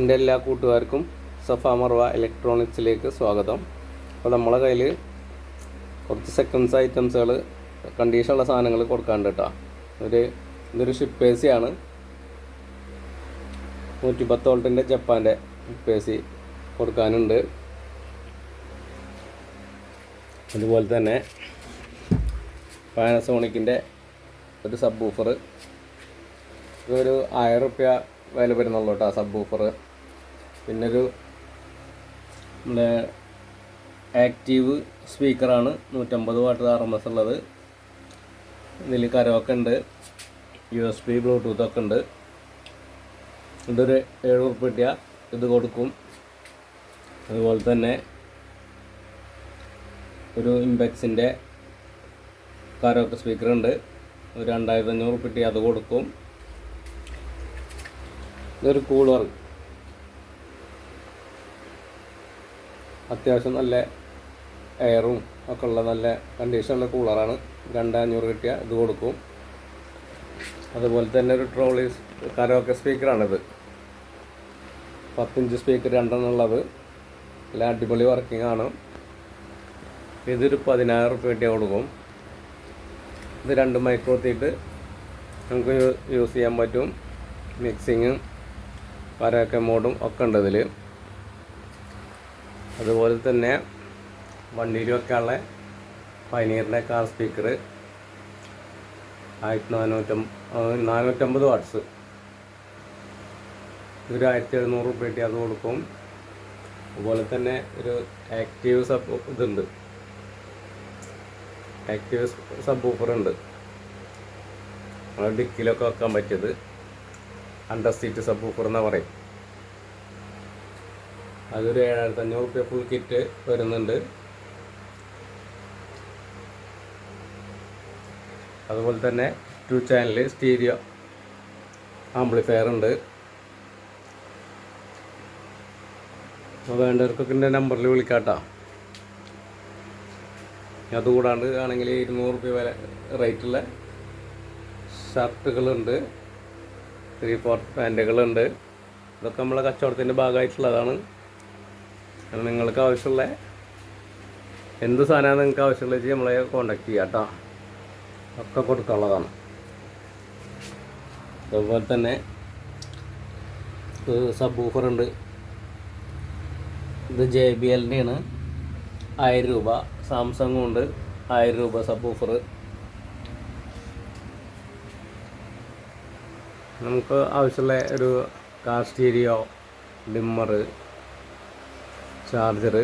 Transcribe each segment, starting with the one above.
എൻ്റെ എല്ലാ കൂട്ടുകാർക്കും സഫ മർവ ഇലക്ട്രോണിക്സിലേക്ക് സ്വാഗതം. അപ്പോൾ നമ്മളെ കയ്യിൽ കുറച്ച് സെക്കൻഡ്സ് ഐറ്റംസുകൾ കണ്ടീഷനുള്ള സാധനങ്ങൾ കൊടുക്കാണ്ട് കേട്ടോ. ഇതൊരു ഷിപ്പ് എ സി ആണ്. 110 വോൾട്ടിൻ്റെ ജപ്പാൻ്റെ ഷിപ്പ് എ സി കൊടുക്കാനുണ്ട്. അതുപോലെ തന്നെ പാനസോണിക്കിൻ്റെ ഒരു സബ് വൂഫർ, ഇതൊരു 1000 റുപ്യ വില വരുന്നുള്ളൂ കേട്ടോ സബ് വൂഫർ. പിന്നെ നമ്മുടെ ആക്റ്റീവ് സ്പീക്കറാണ്, 150 വാട്ട് RMS ഉള്ളത്. ഇതിൽ കരോക്കെ ഉണ്ട്, USB ബ്ലൂടൂത്ത് ഒക്കെ ഉണ്ട്. ഇതൊരു 7 റുപ്യ ഇത് കൊടുക്കും. അതുപോലെ തന്നെ ഒരു ഇംപെക്സിൻ്റെ കരോക്കെ സ്പീക്കറുണ്ട്, ഒരു 2500 റുപ്യ അത് കൊടുക്കും. ഇതൊരു കൂളർ, അത്യാവശ്യം നല്ല എയറും ഒക്കെ ഉള്ള നല്ല കണ്ടീഷനുള്ള കൂളറാണ്, 2500 കിട്ടിയ ഇത് കൊടുക്കും. അതുപോലെ തന്നെ ഒരു ട്രോളി കരോക്കെ സ്പീക്കറാണിത്, 10 ഇഞ്ച് സ്പീക്കർ 2 ഉള്ളത്, നല്ല അടിപൊളി വർക്കിംഗ് ആണ്. ഇതൊരു 10000 റുപ്യ കൊടുക്കും. ഇത് 2 മൈക്ക് കുത്തിയിട്ട് നമുക്ക് യൂസ് ചെയ്യാൻ പറ്റും. മിക്സിങ്ങും കരോക്കെ മോഡും ഒക്കെ ഉണ്ട് ഇതിൽ. അതുപോലെ തന്നെ വണ്ടിയിൽ വെക്കാനുള്ള പൈനീറിൻ്റെ കാർ സ്പീക്കർ 450 വാട്ട്സ്, ഇതൊരു 1700 റുപ്യ അത് കൊടുക്കും. അതുപോലെ തന്നെ ഒരു ആക്റ്റീവ് ഇതുണ്ട്, ആക്റ്റീവ് സബ് വൂഫർ ഉണ്ട്, ഡിക്കിലൊക്കെ വെക്കാൻ പറ്റിയത്. അണ്ടർ സീറ്റ് സബ് വൂഫർ എന്നാണ് പറയും. അതൊരു 7500 റുപ്യ ഫുൾ കിറ്റ് വരുന്നുണ്ട്. അതുപോലെ തന്നെ 2 ചാനൽ സ്റ്റീരിയോ ആംപ്ലിഫയർ ഉണ്ട്. അപ്പോൾ വേണ്ടവർക്കൊക്കെ എൻ്റെ നമ്പറിൽ വിളിക്കാട്ടോ. അതുകൂടാണ്ട് ആണെങ്കിൽ 200 റുപ്യ വില റേറ്റുള്ള ഷർട്ടുകളുണ്ട്, 3/4 പാൻറ്റുകളുണ്ട്. ഇതൊക്കെ നമ്മളെ കച്ചവടത്തിൻ്റെ ഭാഗമായിട്ടുള്ളതാണ്. കാരണം നിങ്ങൾക്ക് ആവശ്യമുള്ള എന്ത് സാധനമാണ് നിങ്ങൾക്ക് ആവശ്യമുള്ളത് വെച്ച് നമ്മളെ കോൺടാക്ട് ചെയ്യാം കേട്ടോ, ഒക്കെ കൊടുക്കാനുള്ളതാണ്. അതുപോലെ തന്നെ സബ് വൂഫർ ഉണ്ട്, ഇത് JBLൻ്റെ ആണ്, 1000 രൂപ. സാംസങ്ങും ഉണ്ട്, 1000 രൂപ സബ് വൂഫർ. നമുക്ക് ആവശ്യമുള്ള ഒരു കാർ സ്റ്റീരിയോ, ഡിമ്മർ, ചാർജർ,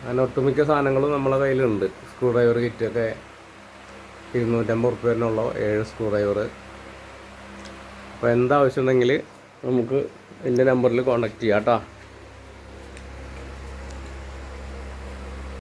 അങ്ങനെ ഒട്ടുമിക്ക സാധനങ്ങളും നമ്മളെ കയ്യിലുണ്ട്. സ്ക്രൂ ഡ്രൈവർ കിറ്റൊക്കെ 250 റുപ്യനുള്ള 7 സ്ക്രൂ ഡ്രൈവർ. അപ്പോൾ എന്താവശ്യമുണ്ടെങ്കിൽ നമുക്ക് എൻ്റെ നമ്പറിൽ കോൺടാക്ട് ചെയ്യാം കേട്ടോ.